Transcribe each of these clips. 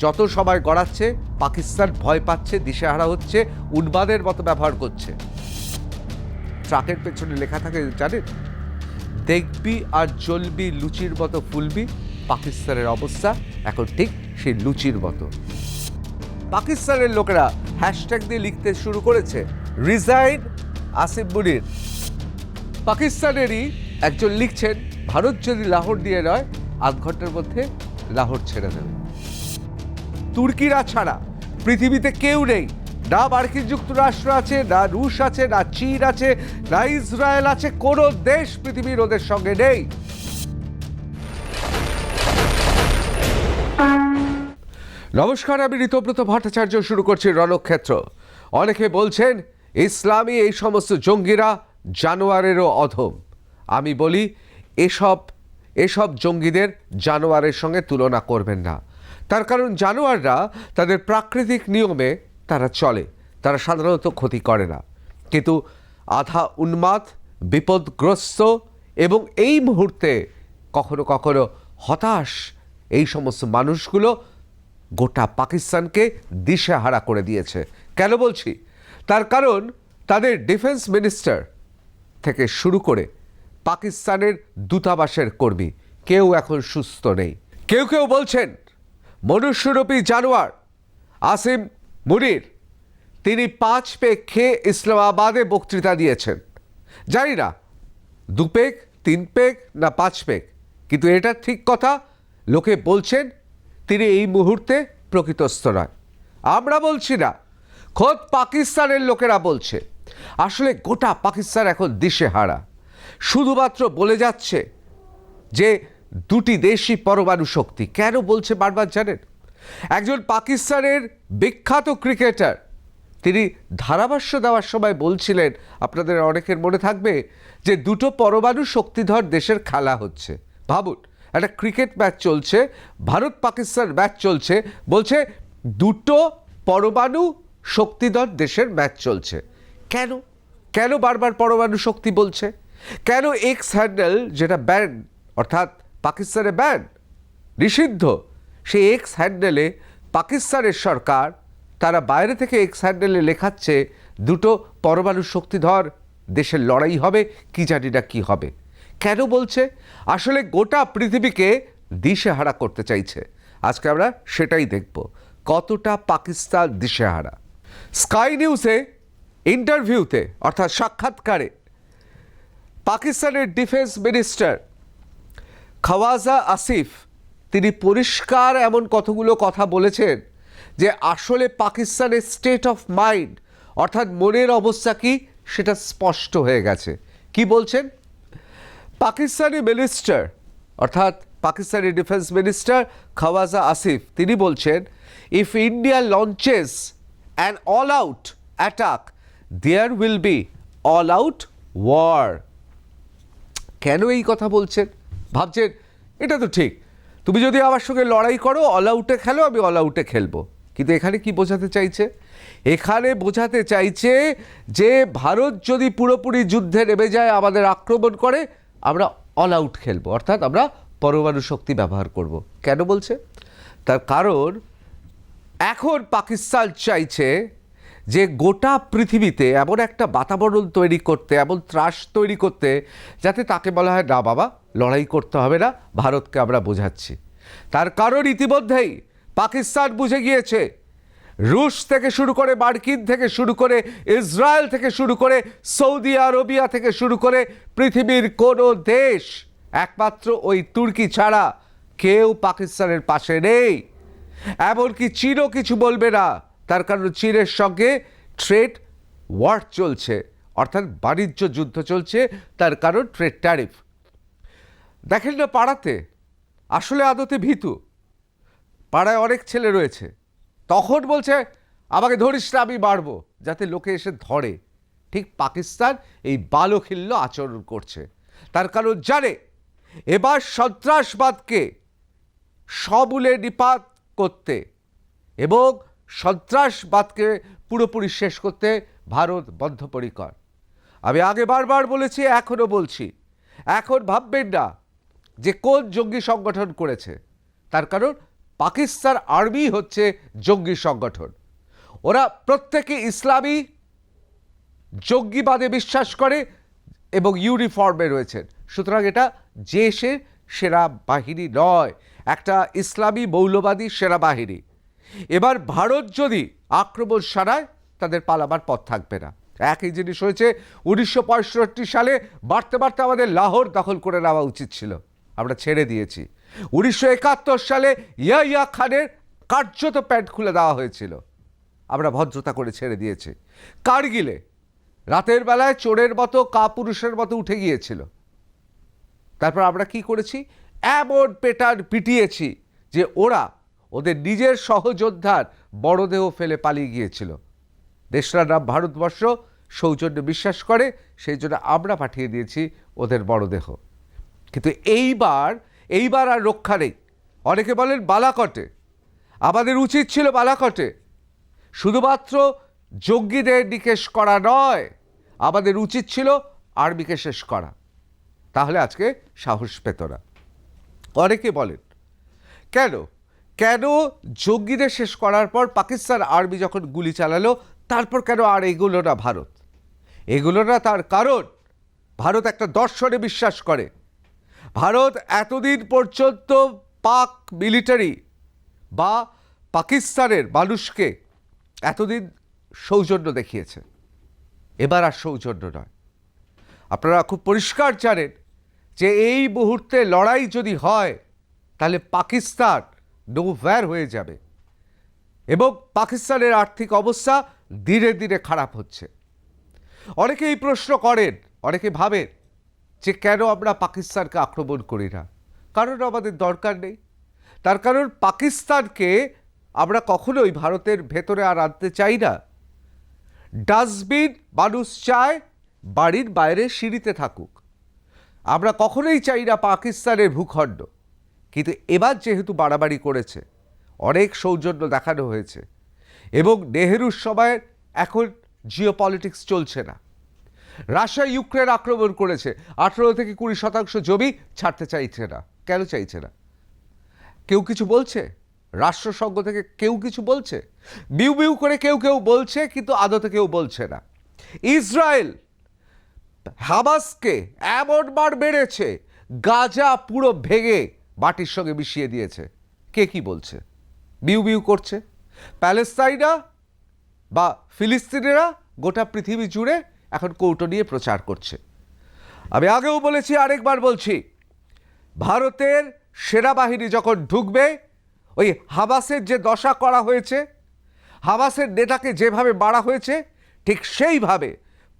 যত সময় গড়াচ্ছে পাকিস্তান ভয় পাচ্ছে, দিশেহারা হচ্ছে, উন্মাদের মতো ব্যবহার করছে। ট্রাকের পেছনে লেখা থাকে জানেন, দেখবি আর জ্বলবি লুচির মতো ফুলবি। পাকিস্তানের অবস্থা এখন ঠিক সেই লুচির মতো। পাকিস্তানের লোকেরা হ্যাশট্যাগ দিয়ে লিখতে শুরু করেছে, রিজাইন আসিফ মুনির। পাকিস্তানেরই একজন লিখছেন, ভারত যদি লাহোর দিয়ে নয় ৮ ঘন্টার মধ্যে লাহোর ছেড়ে দেবে। তুর্কিরা ছাড়া পৃথিবীতে কেউ নেই, না মার্কিন যুক্তরাষ্ট্র আছে, না রুশ আছে, না চীন আছে, না ইসরায়েল আছে, কোনো দেশ পৃথিবীর ওদের সঙ্গে নেই। নমস্কার, আমি ঋতব্রত ভট্টাচার্য, শুরু করছি রণক্ষেত্র। অনেকে বলছেন ইসলামী এই সমস্ত জঙ্গিরা জানোয়ারেরও অধম। আমি বলি এসব জঙ্গিদের জানোয়ারের সঙ্গে তুলনা করবেন না। তার কারণ জানোয়াররা তাদের প্রাকৃতিক নিয়মে তারা চলে, তারা সাধারণত ক্ষতি করে না। কিন্তু আধা উন্মাদ, বিপদগ্রস্ত এবং এই মুহূর্তে কখনো কখনো হতাশ এই সমস্ত মানুষগুলো গোটা পাকিস্তানকে দিশেহারা করে দিয়েছে। কেন বলছি? তার কারণ তাদের ডিফেন্স মিনিস্টার থেকে শুরু করে পাকিস্তানের দূতাবাসের কর্মী কেউ এখন সুস্থ নেই। কেউ কেউ বলছেন মনুষ্যরূপী জানোয়ার আসিফ মুনির, তিনি 5 পেগ খেয়ে ইসলামাবাদে বক্তৃতা দিয়েছেন। জানি না 2 পেগ, 3 পেগ না 5 পেগ, কিন্তু এটা ঠিক কথা। লোকে বলছেন তিনি এই মুহূর্তে প্রকৃতস্থ নয়। আমরা বলছি না, খোদ পাকিস্তানের লোকেরা বলছে। আসলে গোটা পাকিস্তান এখন দিশেহারা, শুধুমাত্র বলে যাচ্ছে যে দুটি দেশই পরমাণু শক্তি। কেন বলছে বারবার জানেন? একজন পাকিস্তানের বিখ্যাত ক্রিকেটার তিনি ধারাভাষ্য দেওয়ার সময় বলছিলেন, আপনাদের অনেকের মনে থাকবে, যে দুটো পরমাণু শক্তিধর দেশের খেলা হচ্ছে। ভাবুন, একটা ক্রিকেট ম্যাচ চলছে, ভারত পাকিস্তান ম্যাচ চলছে, বলছে দুটো পরমাণু শক্তিধর দেশের ম্যাচ চলছে। কেন কেন বারবার পরমাণু শক্তি বলছে? কেন এক্স হ্যান্ডেল, যেটা ব্যান, অর্থাৎ পাকিস্তানে ব্যান, নিষিদ্ধ, সেই এক্স হ্যান্ডেলে পাকিস্তানের সরকার তারা বাইরে থেকে এক্স হ্যান্ডেলে লেখাচ্ছে দুটো পরমাণু শক্তিধর দেশের লড়াই হবে, কি জানি না কি হবে। কেন বলছে? আসলে গোটা পৃথিবীকে দিশেহারা করতে চাইছে। আজকে আমরা সেটাই দেখব, কতটা পাকিস্তান দিশেহারা। স্কাই নিউজে ইন্টারভিউতে, অর্থাৎ সাক্ষাৎকারে, পাকিস্তানের ডিফেন্স মিনিস্টার খাওয়াজা আসিফ তিনি পরিষ্কার এমন কতগুলো কথা বলেছেন যে আসলে পাকিস্তানের স্টেট অফ মাইন্ড, অর্থাৎ মনের অবস্থা কি, সেটা স্পষ্ট হয়ে গেছে। কি বলছেন? পাকিস্তানি মিনিস্টার, অর্থাৎ পাকিস্তানি ডিফেন্স মিনিস্টার খাওয়াজা আসিফ, তিনি বলছেন, if India launches an all out attack there will be all out war. কেন এই কথা বলছেন? ভাবছেন এটা তো ঠিক, তুমি যদি আমার সঙ্গে লড়াই করো, অল আউটে খেলো, আমি অল আউটে খেলবো। কিন্তু এখানে কি বোঝাতে চাইছে? এখানে বোঝাতে চাইছে যে ভারত যদি পুরোপুরি যুদ্ধে নেমে যায়, আমাদের আক্রমণ করে, আমরা অল আউট খেলবো, অর্থাৎ আমরা পরমাণু শক্তি ব্যবহার করব। কেন বলছে? তার কারণ এখন পাকিস্তান চাইছে যে গোটা পৃথিবীতে এমন একটা বাতাবরণ তৈরি করতে, এমন ত্রাস তৈরি করতে, যাতে তাকে বলা হয় না বাবা, লড়াই করতে হবে না, ভারতকে আমরা বোঝাচ্ছি। তার কারণ ইতিমধ্যেই পাকিস্তান বুঝে গিয়েছে, রুশ থেকে শুরু করে, মার্কিন থেকে শুরু করে, ইসরায়েল থেকে শুরু করে, সৌদি আরবিয়া থেকে শুরু করে, পৃথিবীর কোনো দেশ একমাত্র ওই তুর্কি ছাড়া কেউ পাকিস্তানের পাশে নেই। এমনকি চীনও কিছু বলবে না। তার কারণ চীনের সঙ্গে ট্রেড ওয়ার চলছে, অর্থাৎ বাণিজ্য যুদ্ধ চলছে। তার কারণ ট্রেড ট্যারিফ। দেখেন না পাড়াতে, আসলে আদতে ভীতু, পাড়ায় অনেক ছেলে রয়েছে, তখন বলছে আমাকে ধরিস না, আমি মারবো, যাতে লোকে এসে ধরে। ঠিক পাকিস্তান এই বালখিল্য আচরণ করছে। তার কারণ জানে এবার সন্ত্রাসবাদকে সমূলে নিপাত করতে এবং সন্ত্রাসবাদকে পুরোপুরি শেষ করতে ভারত বদ্ধপরিকর। আমি আগে বারবার বলেছি, এখনও বলছি, এখন ভাববেন না যে কোন জঙ্গি সংগঠন করেছে। তার কারণ পাকিস্তান আর্মি হচ্ছে জঙ্গি সংগঠন। ওরা প্রত্যেকে ইসলামী জঙ্গিবাদে বিশ্বাস করে এবং ইউনিফর্মে রয়েছেন। সুতরাং এটা দেশের সেনাবাহিনী নয়, একটা ইসলামী মৌলবাদী সেনাবাহিনী। এবার ভারত যদি আক্রমণ সারায় তাদের পালাবার পথ থাকবে না। একই জিনিস হয়েছে 1965 সালে। বাড়তে বাড়তে আমাদের লাহোর দখল করে নেওয়া উচিত ছিল, আমরা ছেড়ে দিয়েছি। 1971 সালে ইয়াহিয়া খানের কার্যত প্যান্ট খুলে দেওয়া হয়েছিল, আমরা ভদ্রতা করে ছেড়ে দিয়েছি। কারগিলে রাতের বেলায় চোরের মতো কাপুরুষের মতো উঠে গিয়েছিল, তারপর আমরা কি করেছি? এমন পিটিয়েছি যে ওরা ওদের নিজের সহযোদ্ধার মরদেহ ফেলে পালিয়ে গিয়েছিল। দেশটার নাম ভারতবর্ষ, সৌজন্য বিশ্বাস করে, সেই জন্য আমরা পাঠিয়ে দিয়েছি ওদের মরদেহ। কিন্তু এইবার আর রক্ষা নেই। অনেকে বলেন বালাকটে, আমাদের উচিত ছিল বালাকটে শুধুমাত্র জঙ্গিদের নিকেশ করা নয়, আমাদের উচিত ছিল আর্মিকে শেষ করা, তাহলে আজকে সাহস পেত না। অনেকে বলেন কেন জঙ্গিদের শেষ করার পর পাকিস্তান আর্মি যখন গুলি চালালো তারপর কেন আর এগুলো না ভারত? এগুলো না, তার কারণ ভারত একটা দর্শনে বিশ্বাস করে। ভারত এতদিন পর্যন্ত পাক মিলিটারি বা পাকিস্তানের মানুষকে এতদিন সৌজন্য দেখিয়েছে, এবার আর সৌজন্য নয়। আপনারা খুব পরিষ্কার জানেন যে এই মুহূর্তে লড়াই যদি হয় তাহলে পাকিস্তান নোভ্যার হয়ে যাবে এবং পাকিস্তানের আর্থিক অবস্থা ধীরে ধীরে খারাপ হচ্ছে। অনেকে এই প্রশ্ন করেন, অনেকে ভাবেন যে কেন আমরা পাকিস্তানকে আক্রমণ করি না। কারণ আমাদের দরকার নেই। তার কারণ পাকিস্তানকে আমরা কখনোই ভারতের ভেতরে আর আনতে চাই না। ডাস্টবিন মানুষ চায় বাড়ির বাইরে সিঁড়িতে থাকুক, আমরা কখনোই চাই না পাকিস্তানের ভূখণ্ড। কিন্তু এবার যেহেতু বাড়াবাড়ি করেছে, অনেক সৌজন্য দেখানো হয়েছে এবং নেহেরুর সময়ের এখন জিওপলিটিক্স চলছে না। রাশিয়া ইউক্রেন আক্রমণ করেছে, 18 থেকে 20% জমি ছাড়তে চাইছে না। কেন চাইছে না? কেউ কিছু বলছে? রাষ্ট্রসংঘ থেকে কেউ কিছু বলছে? বিউ বিউ করে কেউ বলছে, কিন্তু আদতে কেউ বলছে না। ইসরায়েল হামাসকে এমন বার মেরেছে, গাজা পুরো ভেঙে মাটির সঙ্গে মিশিয়ে দিয়েছে। কে কি বলছে? বিউ বিউ করছে। প্যালেস্তাইনা বা ফিলিস্তিনিরা গোটা পৃথিবী জুড়ে এখন কৌটো নিয়ে প্রচার করছে। আমি আগেও বলেছি, আরেকবার বলছি, ভারতের সেনাবাহিনী যখন ঢুকবে, ওই হামাসের যে দশা করা হয়েছে, হামাসের নেতাকে যেভাবে মারা হয়েছে, ঠিক সেইভাবে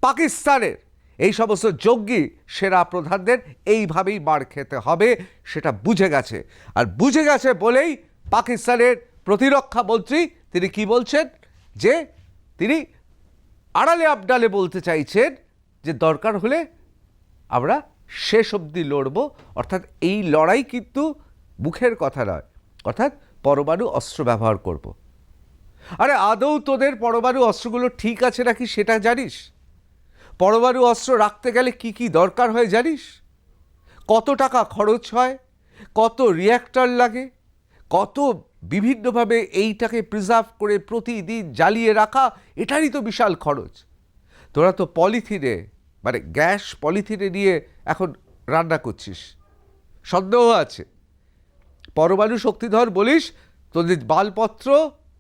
পাকিস্তানের এই সমস্ত জঙ্গি সেনা প্রধানদের এইভাবেই মার খেতে হবে, সেটা বুঝে গেছে। আর বুঝে গেছে বলেই পাকিস্তানের প্রতিরক্ষা মন্ত্রী তিনি কি বলছেন, যে তিনি আড়ালে আবডালে বলতে চাইছেন যে দরকার হলে আমরা শেষ অবধি লড়ব। অর্থাৎ এই লড়াই কিন্তু মুখের কথা নয়, অর্থাৎ পরমাণু অস্ত্র ব্যবহার করব। আরে আদৌ তোদের পরমাণু অস্ত্রগুলো ঠিক আছে নাকি সেটা জানিস? পরমাণু অস্ত্র রাখতে গেলে কি কি দরকার হয় জানিস? কত টাকা খরচ হয়, কত রিঅ্যাক্টর লাগে, কত বিভিন্নভাবে এইটাকে প্রিজার্ভ করে প্রতিদিন জ্বালিয়ে রাখা, এটারই তো বিশাল খরচ। তোরা তো পলিথিনে, মানে গ্যাস পলিথিনে নিয়ে এখন রান্না করছিস। সন্দেহ আছে পরমাণু শক্তিধর বলিস, তোদের মালপত্র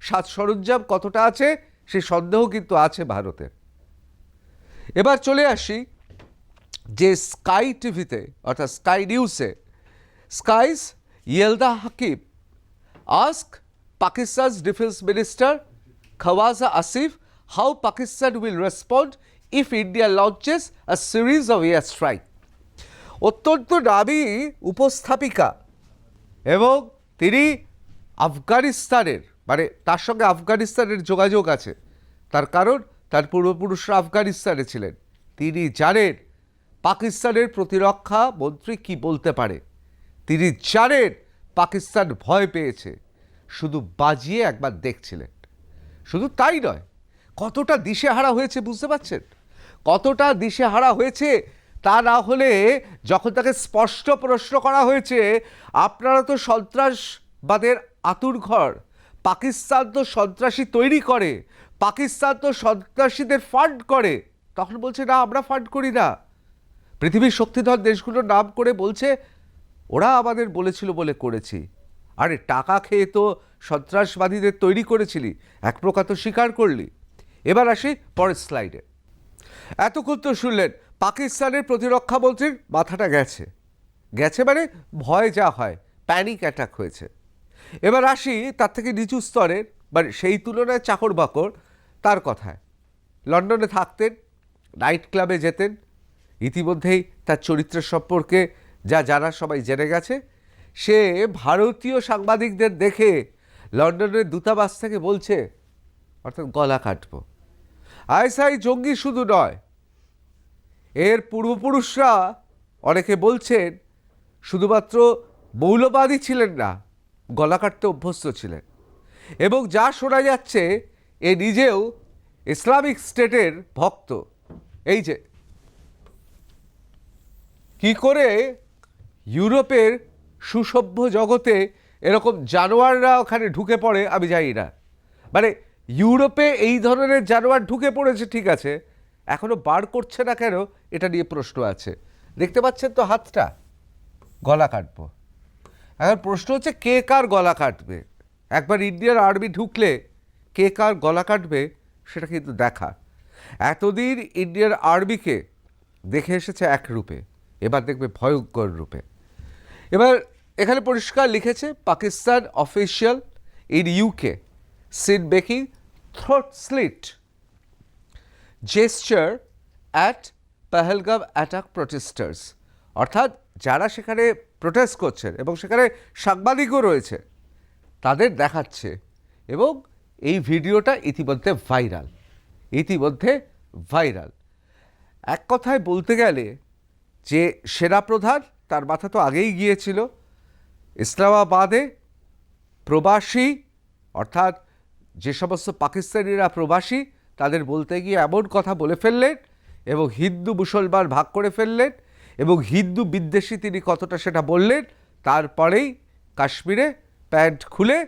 সাজ সরঞ্জাম কতটা আছে সে সন্দেহ কিন্তু আছে ভারতের। এবার চলে আসি যে স্কাই টিভিতে, অর্থাৎ স্কাই নিউজে, skies ইয়েলদা Hakim ask Pakistan's Defense Minister Khawaja Asif how Pakistan will respond if India launches a series of air strike. অত্যন্ত নামী উপস্থাপিকা এবং তিনি আফগানিস্তানের, মানে তার সঙ্গে আফগানিস্তানের যোগাযোগ আছে, তার কারণ তার পূর্বপুরুষরা আফগানিস্তানে ছিলেন। তিনি জানেন পাকিস্তানের প্রতিরক্ষা মন্ত্রী কি বলতে পারে, তিনি জানেন পাকিস্তান ভয় পেয়েছে, শুধু বাজিয়ে একবার দেখছিলেন। শুধু তাই নয়, কতটা দিশেহারা হয়েছে বুঝতে পারছেন? কতটা দিশেহারা হয়েছে, তা না হলে যখন তাকে স্পষ্ট প্রশ্ন করা হয়েছে আপনারা তো সন্ত্রাসবাদের আতুরঘর, পাকিস্তান তো সন্ত্রাসী তৈরি করে, পাকিস্তান তো সন্ত্রাসীদের ফান্ড করে, তখন বলছে না আমরা ফান্ড করি না। পৃথিবীর শক্তিধর দেশগুলোর নাম করে বলছে ওরা আমাদের বলেছিল বলে করেছি। আরে টাকা খেয়ে তো সন্ত্রাসবাদীদের তৈরি করেছিলি, এক প্রকার তো স্বীকার করলি। এবার আসি পরের স্লাইডে। এতক্ষণ তো শুনলেন পাকিস্তানের প্রতিরক্ষা মন্ত্রীর মাথাটা গেছে, গেছে মানে ভয় যা হয়, প্যানিক অ্যাটাক হয়েছে। এবার আসি তার থেকে নিচু স্তরের, মানে সেই তুলনায় চাকর বাকর, তার কথায়। লন্ডনে থাকতেন, নাইট ক্লাবে যেতেন, ইতিমধ্যেই তার চরিত্রের সম্পর্কে যা জানা সবাই জেনে গেছে। সে ভারতীয় সাংবাদিকদের দেখে লন্ডনের দূতাবাস থেকে বলছে, অর্থাৎ গলা কাটবো। আইএসআই জঙ্গি শুধু নয়, এর পূর্বপুরুষরা অনেকে বলছেন শুধুমাত্র মৌলবাদী ছিলেন না, গলা কাটতে অভ্যস্ত ছিলেন। এবং যা শোনা যাচ্ছে এ নিজেও ইসলামিক স্টেটের ভক্ত। এই যে কি করে ইউরোপের সুসভ্য জগতে এরকম জানোয়াররা ওখানে ঢুকে পড়ে আমি জানি না। মানে ইউরোপে এই ধরনের জানোয়ার ঢুকে পড়েছে ঠিক আছে, এখনো বার করছে না কেন, এটা নিয়ে প্রশ্ন আছে। দেখতে পাচ্ছেন তো হাতটা, গলা কাটবো। এখন প্রশ্ন হচ্ছে কে কার গলা কাটবে। একবার ইন্ডিয়ান আর্মি ঢুকলে কে কার গলা কাটবে সেটা কিন্তু দেখা। এতদিন ইন্ডিয়ান আর্মিকে দেখে এসেছে এক রূপে, এবার দেখবে ভয়ঙ্কর রূপে। এবার এখানে পরিষ্কার লিখেছে Pakistan official in UK seen making throat slit gesture at Pahalgam attack protesters. অর্থাৎ যারা সেখানে প্রোটেস্ট করছেন এবং সেখানে সাংবাদিকও রয়েছে তাদের দেখাচ্ছে, এবং এই ভিডিওটা ইতিমধ্যে ভাইরাল। এক কথায় বলতে গেলে যে সেনাপ্রধান, তার মাথা তো আগেই গিয়েছিল। ইসলামাবাদে প্রবাসী, অর্থাৎ যে সমস্ত পাকিস্তানিরা প্রবাসী তাদের বলতে গিয়ে এমন কথা বলে ফেললেন এবং হিন্দু মুসলমান ভাগ করে ফেললেন, এবং হিন্দু বিদ্বেষী তিনি কতটা সেটা বললেন। তারপরেই কাশ্মীরে প্যান্ট খুলে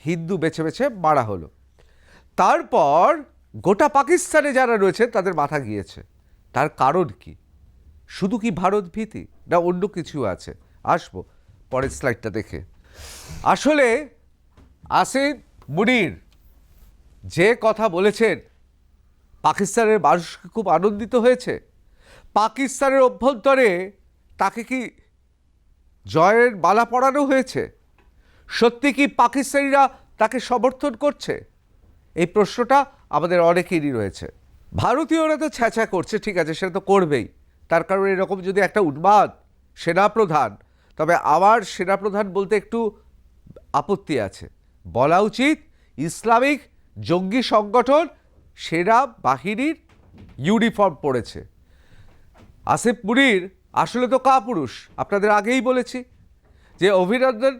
হিন্দু বেছে বেছে মারা হলো। তারপর গোটা পাকিস্তানে যারা রয়েছে তাদের মাথা গিয়েছে। তার কারণ কি? শুধু কি ভারত ভীতি, না অন্য কিছু আছে? আসবো পরের স্লাইডটা দেখে। আসলে আসিফ মুনির যে কথা বলেছেন, পাকিস্তানের মানুষ খুব আনন্দিত হয়েছে। পাকিস্তানের অভ্যন্তরে তাকে কি জয়ের মালা পরানো হয়েছে? সত্যি কি পাকিস্তানিরা তাকে সমর্থন করছে? এই প্রশ্নটা আমাদের অনেকেরই রয়েছে। ভারতীয়রা তো ছ্যাঁচা করছে, ঠিক আছে, সেটা তো করবেই। তার কারণ এরকম যদি একটা উন্মাদ সেনাপ্রধান, তবে আমার সেনাপ্রধান বলতে একটু আপত্তি আছে, বলা উচিত ইসলামিক জঙ্গি সংগঠন সেনা বাহিনীর ইউনিফর্ম পরেছে। আসিফ মুনির আসলে তো কাপুরুষ। আপনাদের আগেই বলেছি যে অভিনন্দন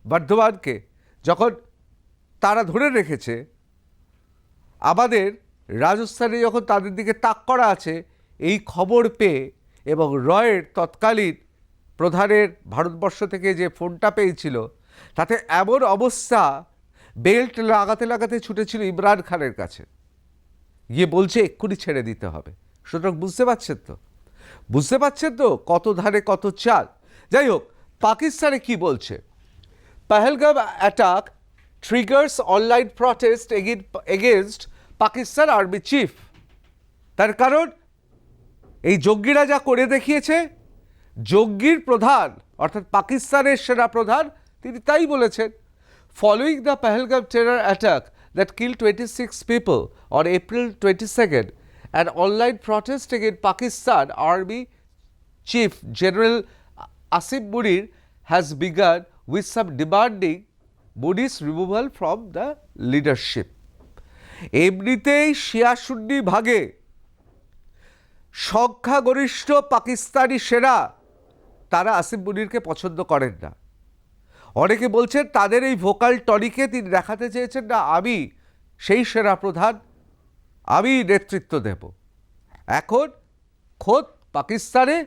বর্ধমানকে যখন তারা ধরে রেখেছে, আমাদের রাজস্থানে যখন তাদের দিকে তাক করা আছে, এই খবর পেয়ে এবং রয়ের তৎকালীন প্রধানের ভারতবর্ষ থেকে যে ফোনটা পেয়েছিল, তাতে এমন অবস্থা, বেল্ট লাগাতে লাগাতে ছুটেছিল ইমরান খানের কাছে, গিয়ে বলছে এক্ষুনি ছেড়ে দিতে হবে। সুতরাং বুঝতে পারছেন তো কত ধারে কত চাল। যাই হোক, পাকিস্তানে কি বলছে? Pahalgam attack triggers online protest against Pakistan army chief. তার কারণ এই জঙ্গিরা যা করে দেখিয়েছে, জঙ্গির প্রধান অর্থাৎ পাকিস্তানের সেনা প্রধান তিনি তাই বলেছেন। Following the Pahalgam terror attack that kill 26 people on April 22nd, an online protest against Pakistan Army Chief General Asif Munir has begun with some demanding Munir's removal from the leadership. এমনিতেই শিয়া সুন্নি ভাগে সংখ্যাগরিষ্ঠ পাকিস্তানি সেনা তারা আসিফ মুনিরকে পছন্দ করেন না। অনেকে বলছেন তাদের এই ভোকাল টনিকে তিনি দেখাতে চেয়েছেন না আমি সেই সেনা প্রধান, আমি নেতৃত্ব দেব। এখন খোদ পাকিস্তানে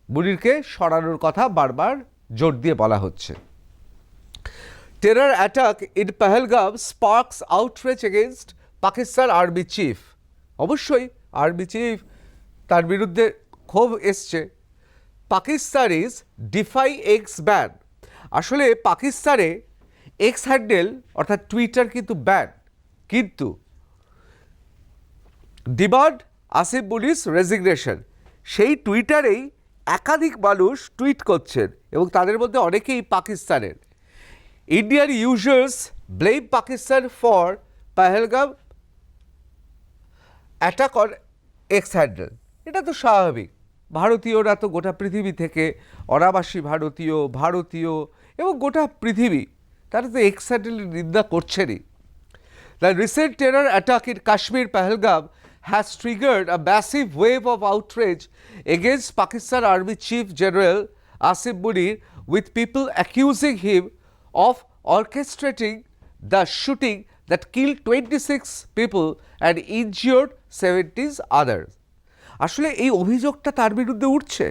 মুনিরকে সরানোর কথা বারবার জোর দিয়ে বলা হচ্ছে। Terror attack in Pahalgam sparks outrage against Pakistan Army chief. অবশ্যই আর্মি চিফ তার বিরুদ্ধে ক্ষোভ এসছে। Pakistanis defy X ban. আসলে পাকিস্তানে এক্স হ্যান্ডেল অর্থাৎ টুইটার কিন্তু ব্যান, কিন্তু ডিমান্ড আসিফ মুনির রেজিগনেশন, সেই টুইটারেই একাধিক মানুষ টুইট করছেন এবং তাদের মধ্যে অনেকেই পাকিস্তানের। Indian users blame Pakistan for Pahalgam attack on X handle. এটা তো স্বাভাবিক, ভারতীয়রা তো গোটা পৃথিবী থেকে, অনাবাসী ভারতীয় এবং গোটা পৃথিবী তারা তো এক্স হ্যান্ডেলের নিন্দা করছেনই। The recent terror attack in Kashmir Pahalgam has triggered a massive wave of outrage against Pakistan Army Chief General Asif Munir, with people accusing him of orchestrating the shooting that killed 26 people and injured 70 others. আসলে এই অভিযোগটা তার বিরুদ্ধে উঠছে,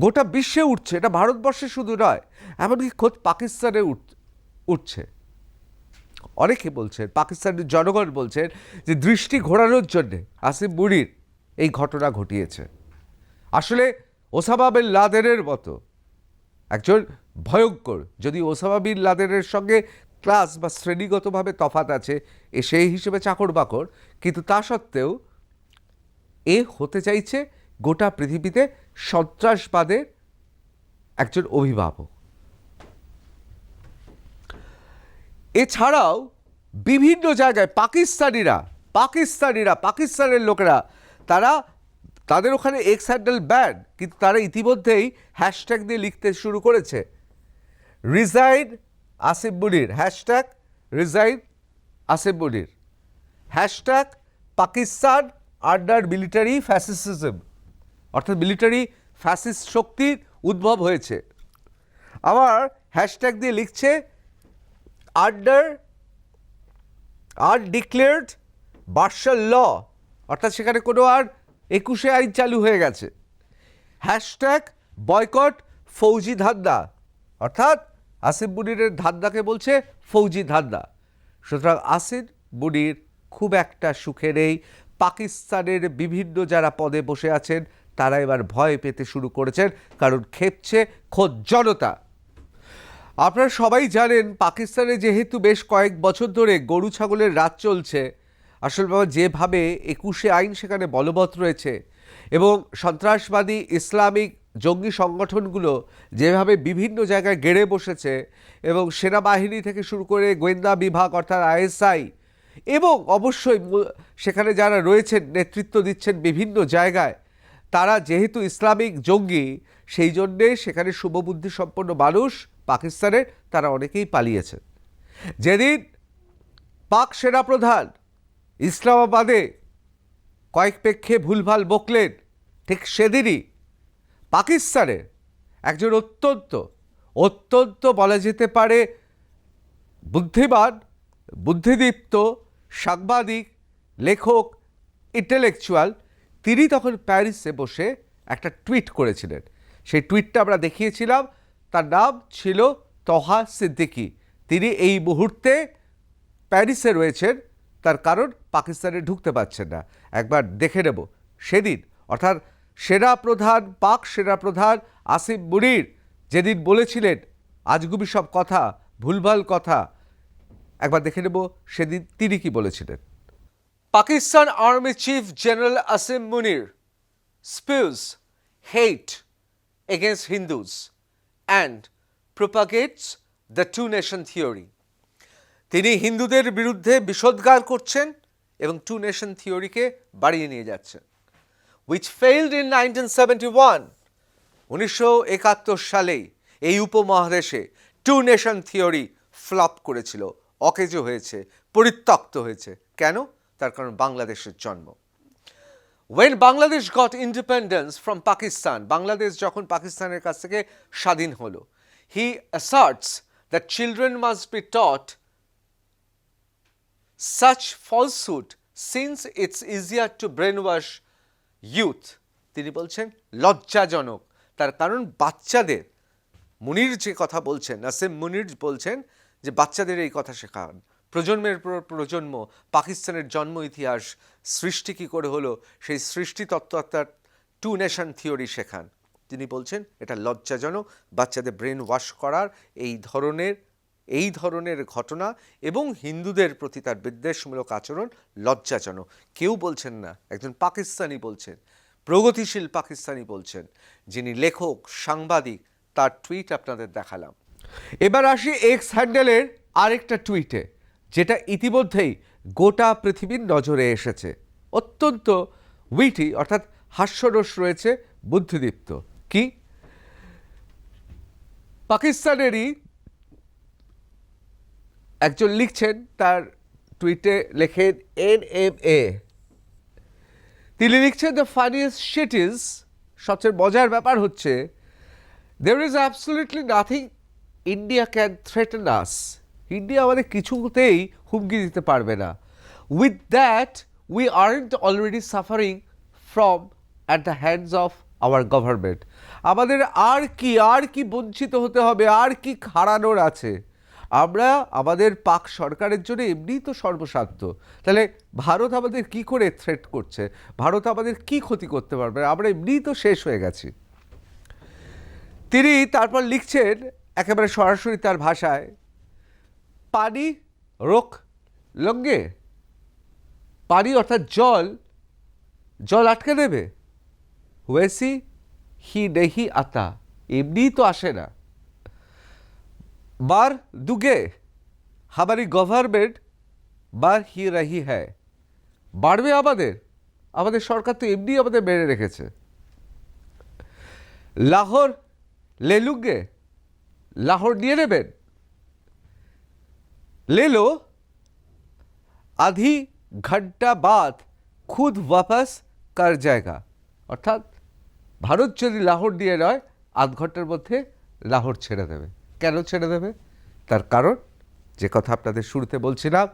গোটা বিশ্বে উঠছে, এটা ভারতবর্ষে শুধু নয়, এমনকি খোদ পাকিস্তানে উঠছে। অনেকে বলছেন, পাকিস্তানের জনগণ বলছেন যে দৃষ্টি ঘোরানোর জন্যে আসিফ মুনির এই ঘটনা ঘটিয়েছে। আসলে ওসামা বিন লাদেনের মতো একজন ভয়ঙ্কর, যদি ওসামা বিন লাদেনের সঙ্গে ক্লাস বা শ্রেণীগতভাবে তফাৎ আছে, সেই হিসেবে চাকর বাকর, কিন্তু তা সত্ত্বেও এ হতে চাইছে গোটা পৃথিবীতে সন্ত্রাসবাদের একজন অভিভাবক। এছাড়াও বিভিন্ন জায়গায় পাকিস্তানের লোকেরা তাদের ওখানে এক্স হ্যান্ডেল ব্যান, কিন্তু তারা ইতিমধ্যেই হ্যাশট্যাগ দিয়ে লিখতে শুরু করেছে, রিজাইন আসিফ মুনির, হ্যাশট্যাগ রিজাইন আসিফ মুনির, হ্যাশট্যাগ পাকিস্তান আন্ডার মিলিটারি ফ্যাসিসিজম, অর্থাৎ মিলিটারি ফ্যাসিস্ট শক্তির উদ্ভব হয়েছে। আবার হ্যাশট্যাগ দিয়ে লিখছে আনডিক্লেয়ার্ড মার্শাল ল, অর্থাৎ সেখানে কোনো আর 21শে আইন চালু হয়ে গেছে। হ্যাশট্যাগ বয়কট ফৌজি ধান্দা, অর্থাৎ আসিফ মুনিরের ধান্দাকে বলছে ফৌজি ধান্দা। সুতরাং আসিফ মুনির খুব একটা সুখে নেই। পাকিস্তানের বিভিন্ন যারা পদে বসে আছেন তারা এবার ভয় পেতে শুরু করেছেন, কারণ খেপছে খোদ জনতা। আপনারা সবাই জানেন, পাকিস্তানে যেহেতু বেশ কয়েক বছর ধরে গরু ছাগলের রাজ চলছে, আসলে যেভাবে 21শে আইন সেখানে বলবৎ রয়েছে এবং সন্ত্রাসবাদী ইসলামিক জঙ্গি সংগঠনগুলো যেভাবে বিভিন্ন জায়গায় গেড়ে বসেছে এবং সেনাবাহিনী থেকে শুরু করে গোয়েন্দা বিভাগ অর্থাৎ আইএসআই এবং অবশ্যই সেখানে যারা রয়েছেন নেতৃত্ব দিচ্ছেন বিভিন্ন জায়গায়, তারা যেহেতু ইসলামিক জঙ্গি, সেই জন্যে সেখানে শুভবুদ্ধি সম্পন্ন মানুষ পাকিস্তানের তারা অনেকেই পালিয়েছেন। যেদিন পাক সেনাপ্রধান ইসলামাবাদে কয়েক পেক্ষে ভুলভাল বকলেন, ঠিক সেদিনই পাকিস্তানের একজন অত্যন্ত বলা যেতে পারে বুদ্ধিমান, বুদ্ধিদীপ্ত সাংবাদিক, লেখক, ইন্টেলেকচুয়াল, তিনি তখন প্যারিসে বসে একটা টুইট করেছিলেন। সেই টুইটটা আমরা দেখিয়েছিলাম, তার নাম ছিল তহা সিদ্দিকী। তিনি এই মুহূর্তে প্যারিসে রয়েছেন, তার কারণ পাকিস্তানে ঢুকতে পারছেন না। একবার দেখে নেব সেদিন, অর্থাৎ পাক সেনাপ্রধান আসিফ মুনির যেদিন বলেছিলেন আজগুবি সব কথা, ভুলভাল কথা, একবার দেখে নেব সেদিন তিনি কি বলেছিলেন। Pakistan army chief general Asif Munir spews hate against Hindus and propagates the two-nation theory. তিনি হিন্দুদের বিরুদ্ধে বিষোদ্গার করছেন এবং টু নেশন থিওরিকে বাড়িয়ে নিয়ে যাচ্ছেন, which failed in 1971. 1971 সালেই এই উপমহাদেশে টু নেশন থিওরি ফ্লপ করেছিল, অকেজো হয়েছে, পরিত্যক্ত হয়েছে। কেন? তার কারণ বাংলাদেশের জন্ম। When Bangladesh got independence from Pakistan, Bangladesh যখন পাকিস্তানের কাছ থেকে স্বাধীন হলো, he asserts that children must be taught such falsehood since it's easier to brainwash youth. তিনি বলছেন লজ্জাজনক, তার কারণ বাচ্চাদের, মুনির যে কথা বলছেন, নাসিম মুনির বলছেন যে বাচ্চাদের এই কথা শেখান, প্রজন্মের পর প্রজন্ম পাকিস্তানের জন্ম ইতিহাস, সৃষ্টি কী করে হলো সেই সৃষ্টি তত্ত্ব অর্থাৎ টু নেশন থিওরি শেখান। তিনি বলছেন এটা লজ্জাজনক, বাচ্চাদের ব্রেন ওয়াশ করার এই ধরনের ঘটনা এবং হিন্দুদের প্রতি তার বিদ্বেষমূলক আচরণ লজ্জাজনক। কেউ বলছেন না, একজন পাকিস্তানি বলছেন, প্রগতিশীল পাকিস্তানি বলছেন, যিনি লেখক, সাংবাদিক, তার টুইট আপনাদের দেখালাম। এবার আসি এক্স হ্যান্ডেলের আরেকটা টুইটে, যেটা ইতিমধ্যেই গোটা পৃথিবীর নজরে এসেছে। অত্যন্ত উইটি অর্থাৎ হাস্যরস রয়েছে, বুদ্ধিদীপ্ত। কি? পাকিস্তানেরই একজন লিখছেন, তার টুইটে লেখেন NMA, তিনি লিখছেন দ্য ফানিয়েস্ট শিট ইজ, সবচেয়ে মজার ব্যাপার হচ্ছে, there is absolutely nothing India can threaten us. India আমাদের কিছুতেই হুমকি দিতে পারবে না। With that we aren't already suffering from at the hands of our government. আমাদের আর কি বঞ্চিত হতে হবে, আর কি হারানোর আছে? আমরা আমাদের পাক সরকারের জন্য এমনিই তো সর্বস্বার্থ, তাহলে ভারত আমাদের কি করে থ্রেট করছে, ভারত আমাদের কি ক্ষতি করতে পারবে, আমরা এমনিই তো শেষ হয়ে গেছি। তিনি তারপর লিখছেন একেবারে সরাসরি তার ভাষায়, পানি রোক লঙ্গে, পানি অর্থাৎ জল আটকে দেবে, ওয়েসি হি নেহি আতা, এমনিই তো আসে না। বার দুগে হামারি গভর্নমেন্ট বার হি রহি হ্যায়, বাড়বে আমাদের সরকার তো এমনি আমাদের মেরে রেখেছে। লাহোর লেলুগে, লাহোর নিয়ে নেবেন, ले लो, आधी घंटा बाद खुद वापस कर जाएगा। অর্থাৎ ভারত যদি লাহোর দিয়ে নয়, আধ ঘন্টার মধ্যে লাহোর ছেড়ে দেবে। কেন ছেড়ে দেবে? তার কারণ, যে কথা আপনাদের শুরুতে বলছিলাম,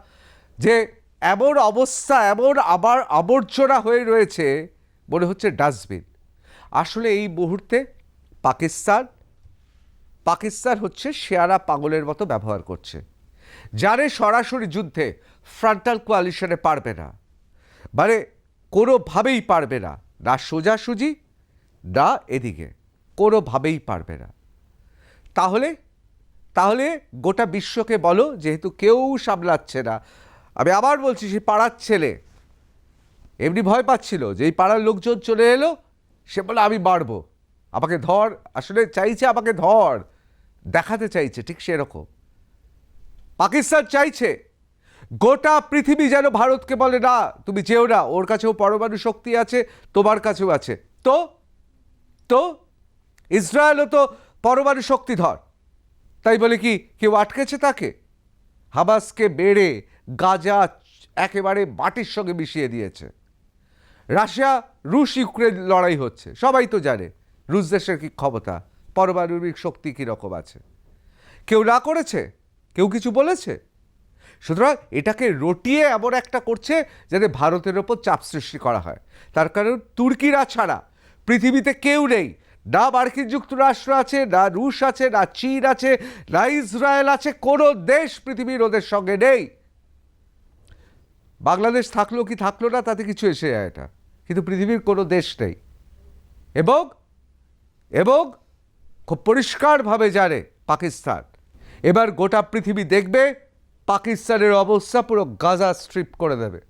যে এমন অবস্থা, এমন আবর্জনা হয়ে রয়েছে, মনে হচ্ছে ডাস্টবিন। আসলে এই মুহূর্তে পাকিস্তান হচ্ছে শেয়ারা পাগলের মতো ব্যবহার করছে, যারে সরাসরি যুদ্ধে ফ্রন্টাল কোয়ালিশনে পারবে না, মানে কোনোভাবেই পারবে না, না সোজাসুজি না এদিকে, কোনোভাবেই পারবে না। তাহলে গোটা বিশ্বকে বলো, যেহেতু কেউ সামলাচ্ছে না, আমি আবার বলছি, সে পাড়ার ছেলে এমনি ভয় পাচ্ছিল যে এই পাড়ার লোকজন চলে এলো, সে বলে আমি মারবো, আমাকে ধর, আসলে চাইছে আমাকে ধর, দেখাতে চাইছে, ঠিক সেরকম পাকিস্তান চাইছে গোটা পৃথিবী যেন ভারতকে বলে না তুমি যেও না, ওর কাছেও পরমাণু শক্তি আছে, তোমার কাছেও আছে, তো ইসরায়েলও তো পরমাণু শক্তিধর, তাই বলে কি কেউ আটকেছে তাকে? হামাসকে বেড়ে গাজা একেবারে মাটির সঙ্গে মিশিয়ে দিয়েছে। রুশ ইউক্রেন লড়াই হচ্ছে, সবাই তো জানে রুশ দেশের কি ক্ষমতা, পারমাণবিক শক্তি কীরকম আছে। কেউ না করেছে, কেউ কিছু বলেছে? সুতরাং এটাকে রটিয়ে এমন একটা করছে যাতে ভারতের ওপর চাপ সৃষ্টি করা হয়। তার কারণ তুর্কিরা ছাড়া পৃথিবীতে কেউ নেই, না মার্কিন যুক্তরাষ্ট্র আছে, না রুশ আছে, না চীন আছে, না ইসরায়েল আছে, কোনো দেশ পৃথিবীর ওদের সঙ্গে নেই। বাংলাদেশ থাকলো কি থাকলো না তাতে কিছু এসে যায় এটা, কিন্তু পৃথিবীর কোনো দেশ নেই। এবং খুব পরিষ্কারভাবে জানে পাকিস্তান, এবার গোটা পৃথিবী দেখবে পাকিস্তানের অবস্থা পুরো গাজা স্ট্রিপ করে দেবে।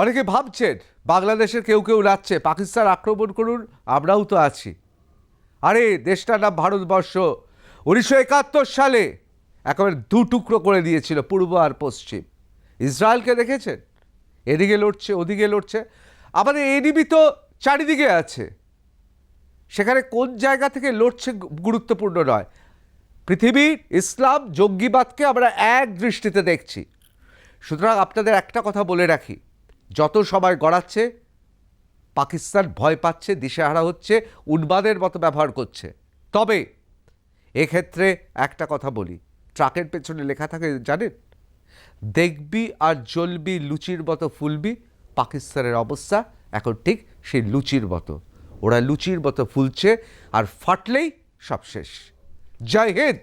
অনেকে ভাবছেন বাংলাদেশের কেউ রাচ্ছে পাকিস্তান আক্রমণ করুন, আমরাও তো আছি। আরে দেশটার নাম ভারতবর্ষ। 1971 সালে একেবারে দু টুকরো করে দিয়েছিল পূর্ব আর পশ্চিম। ইসরায়েলকে দেখেছেন, এদিকে লড়ছে ওদিকে লড়ছে, আমাদের এনিমি তো চারিদিকে আছে, সেখানে কোন জায়গা থেকে লড়ছে গুরুত্বপূর্ণ নয়। পৃথিবীর ইসলাম জঙ্গিবাদকে আমরা এক দৃষ্টিতে দেখছি। সুতরাং আপনাদের একটা কথা বলে রাখি, যত সবাই গড়াচ্ছে, পাকিস্তান ভয় পাচ্ছে, দিশেহারা হচ্ছে, উন্মাদের মতো ব্যবহার করছে। তবে এক্ষেত্রে একটা কথা বলি, ট্রাকের পেছনে লেখা থাকে জানেন, দেখবি আর জ্বলবি লুচির মতো ফুলবি। পাকিস্তানের অবস্থা এখন ঠিক সেই লুচির মতো, ওরা লুচির মতো ফুলছে, আর ফাটলেই সব শেষ। জয় হিন্দ।